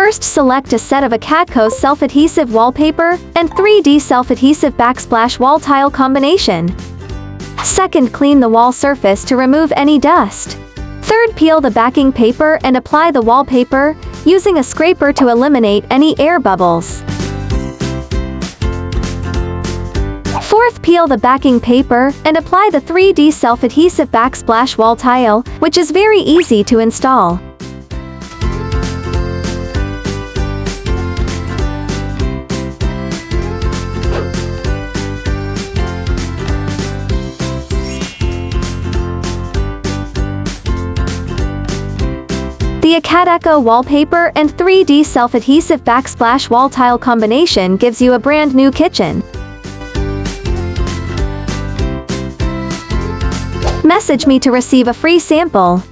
First, select a set of akadeco self-adhesive wallpaper and 3D self-adhesive backsplash wall tile combination. Second, clean the wall surface to remove any dust. Third, peel the backing paper and apply the wallpaper, using a scraper to eliminate any air bubbles. Fourth, peel the backing paper and apply the 3D self-adhesive backsplash wall tile, which is very easy to install. The akadeco wallpaper and 3D self-adhesive backsplash wall tile combination gives you a brand new kitchen. Message me to receive a free sample.